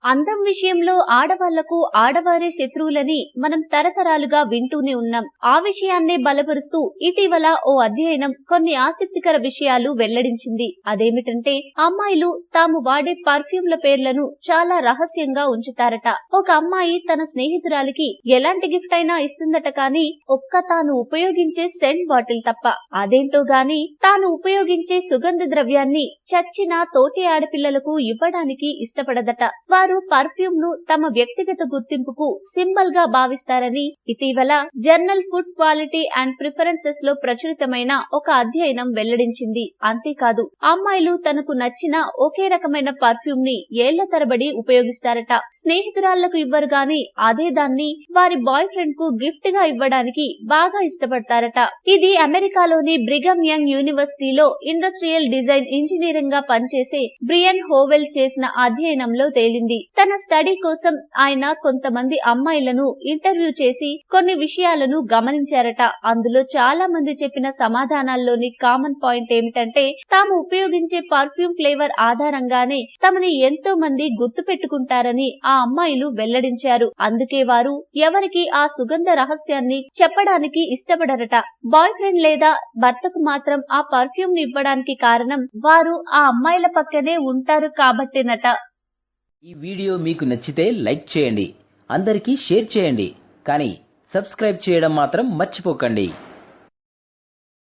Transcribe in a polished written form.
అందం విషయంలో ఆడవాళ్లకు ఆడవారే శత్రువులని మనం తరతరాలుగా వింటూనే ఉన్నాం. ఆ విషయాన్నే బలపరుస్తూ ఇటీవల ఓ అధ్యయనం కొన్ని ఆసక్తికర విషయాలు వెల్లడించింది. అదేమిటంటే అమ్మాయిలు తాము వాడే పర్ఫ్యూమ్ల పేర్లను చాలా రహస్యంగా ఉంచుతారట. ఒక అమ్మాయి తన స్నేహితురాలికి ఎలాంటి గిఫ్ట్ అయినా ఇస్తుందట, కానీ ఒక్క తాను ఉపయోగించే సెంట్ బాటిల్ తప్ప. అదేంటో గాని తాను ఉపయోగించే సుగంధ ద్రవ్యాన్ని చచ్చిన తోటి ఆడపిల్లలకు ఇవ్వడానికి ఇష్టపడదట. వారు పర్ఫ్యూమ్ ను తమ వ్యక్తిగత గుర్తింపుకు సింబల్ గా భావిస్తారని ఇటీవల journal food quality and preferences లో ప్రచురితమైన ఒక అధ్యయనం వెల్లడించింది. అంతేకాదు అమ్మాయిలు తనకు నచ్చిన ఒకే రకమైన పర్ఫ్యూమ్ ని ఏళ్ల తరబడి ఉపయోగిస్తారట. స్నేహితురాళ్లకు ఇవ్వరు గాని అదే దాన్ని వారి బాయ్ ఫ్రెండ్ కు గిఫ్ట్ గా ఇవ్వడానికి బాగా ఇష్టపడతారట. ఇది అమెరికాలోని బ్రిగమ్ యంగ్ యూనివర్సిటీలో ఇండస్ట్రియల్ డిజైన్ ఇంజనీరింగ్ గా పనిచేసే బ్రియన్ హోవెల్ చేసిన అధ్యయనంలో తేలింది. తన స్టడీ కోసం ఆయన కొంతమంది అమ్మాయిలను ఇంటర్వ్యూ చేసి కొన్ని విషయాలను గమనించారట. అందులో చాలా మంది చెప్పిన సమాధానాల్లోని కామన్ పాయింట్ ఏమిటంటే తాము ఉపయోగించే పర్ఫ్యూమ్ ఫ్లేవర్ ఆధారంగానే తమని ఎంతో మంది గుర్తు పెట్టుకుంటారని ఆ అమ్మాయిలు వెల్లడించారు. అందుకే వారు ఎవరికి ఆ సుగంధ రహస్యాన్ని చెప్పడానికి ఇష్టపడరట. బాయ్ ఫ్రెండ్ లేదా భర్తకు మాత్రం ఆ పర్ఫ్యూమ్ ని ఇవ్వడానికి కారణం వారు ఆ అమ్మాయిల పక్కనే ఉంటారు కాబట్టేనట. ఈ వీడియో మీకు నచ్చితే లైక్ చేయండి, అందరికీ షేర్ చేయండి, కానీ సబ్స్క్రైబ్ చేయడం మాత్రం మర్చిపోకండి.